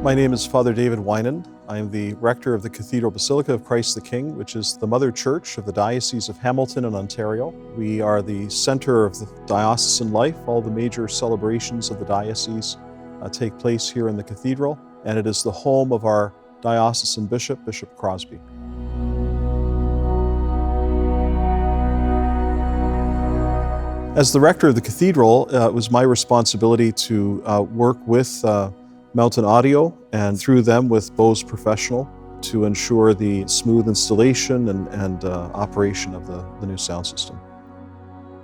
My name is Father David Winan. I am the rector of the Cathedral Basilica of Christ the King, which is the mother church of the Diocese of Hamilton and Ontario. We are the center of the diocesan life. All the major celebrations of the diocese take place here in the cathedral, and it is the home of our diocesan bishop, Bishop Crosby. As the rector of the cathedral, it was my responsibility to work with Mountain Audio and through them with Bose Professional to ensure the smooth installation and operation of the new sound system.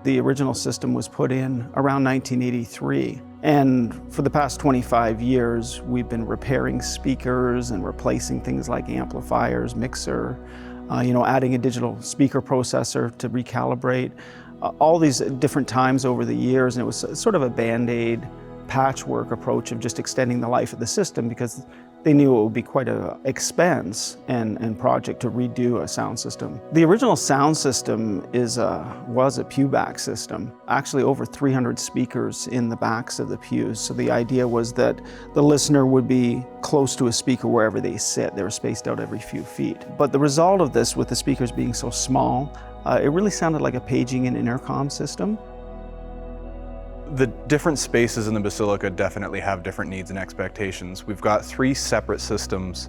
The original system was put in around 1983, and for the past 25 years we've been repairing speakers and replacing things like amplifiers, mixer, adding a digital speaker processor to recalibrate, all these different times over the years, and it was sort of a band-aid patchwork approach of just extending the life of the system because they knew it would be quite an expense and project to redo a sound system. The original sound system was a pew back system, actually over 300 speakers in the backs of the pews. So the idea was that the listener would be close to a speaker wherever they sit. They were spaced out every few feet. But the result of this, with the speakers being so small, it really sounded like a paging and intercom system. The different spaces in the Basilica definitely have different needs and expectations. We've got 3 separate systems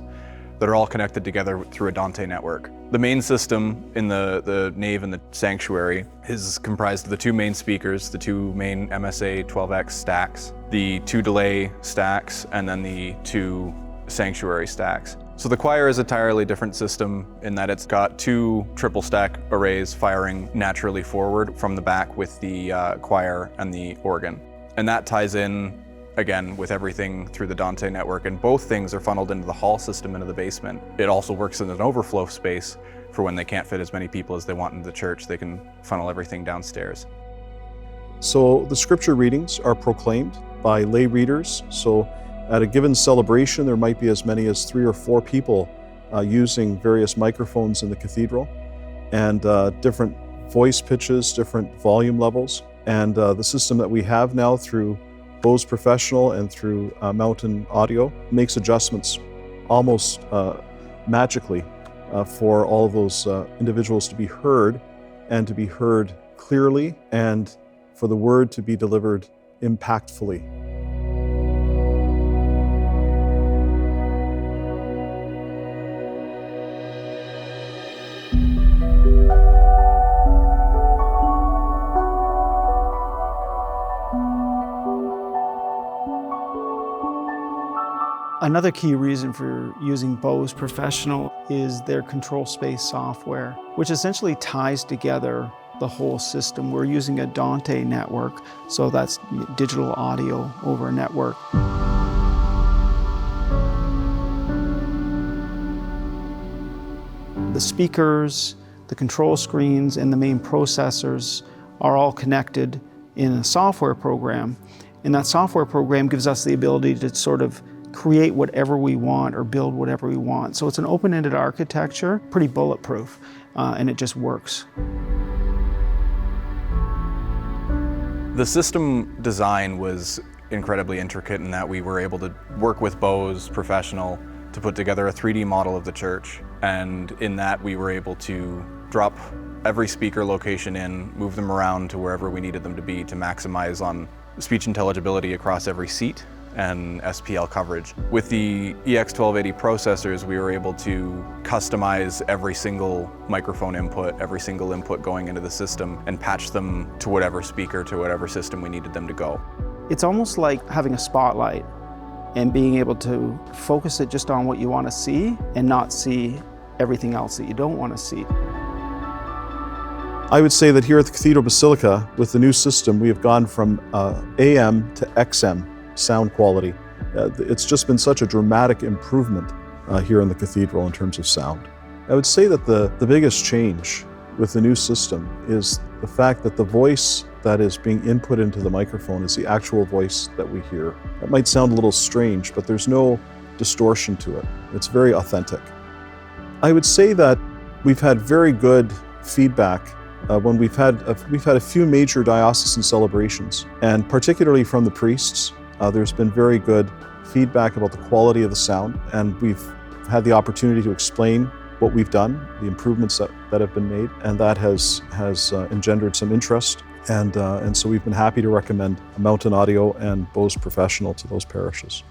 that are all connected together through a Dante network. The main system in the nave and the sanctuary is comprised of the 2 main speakers, the 2 main MSA 12X stacks, the 2 delay stacks, and then the 2 sanctuary stacks. So the choir is an entirely different system in that it's got 2 triple stack arrays firing naturally forward from the back with the choir and the organ. And that ties in, again, with everything through the Dante network, and both things are funneled into the hall system into the basement. It also works in an overflow space for when they can't fit as many people as they want into the church. They can funnel everything downstairs. So the scripture readings are proclaimed by lay readers. So at a given celebration, there might be as many as 3 or 4 people using various microphones in the cathedral, and different voice pitches, different volume levels. And the system that we have now through Bose Professional and through Mountain Audio makes adjustments almost magically for all of those individuals to be heard, and to be heard clearly, and for the word to be delivered impactfully. Another key reason for using Bose Professional is their control space software, which essentially ties together the whole system. We're using a Dante network, so that's digital audio over a network. The speakers, the control screens, and the main processors are all connected in a software program, and that software program gives us the ability to sort of create whatever we want or build whatever we want. So it's an open-ended architecture, pretty bulletproof, and it just works. The system design was incredibly intricate in that we were able to work with Bose Professional to put together a 3D model of the church. And in that we were able to drop every speaker location in, move them around to wherever we needed them to be to maximize on speech intelligibility across every seat and SPL coverage. With the EX1280 processors, we were able to customize every single microphone input, every single input going into the system, and patch them to whatever speaker, to whatever system we needed them to go. It's almost like having a spotlight and being able to focus it just on what you want to see and not see everything else that you don't want to see. I would say that here at the Cathedral Basilica, with the new system, we have gone from AM to XM sound quality. It's just been such a dramatic improvement here in the cathedral in terms of sound. I would say that the biggest change with the new system is the fact that the voice that is being input into the microphone is the actual voice that we hear. That might sound a little strange, but there's no distortion to it. It's very authentic. I would say that we've had very good feedback when we've had a few major diocesan celebrations, and particularly from the priests There's been very good feedback about the quality of the sound, and we've had the opportunity to explain what we've done, the improvements that have been made, and that has engendered some interest. And so we've been happy to recommend Mountain Audio and Bose Professional to those parishes.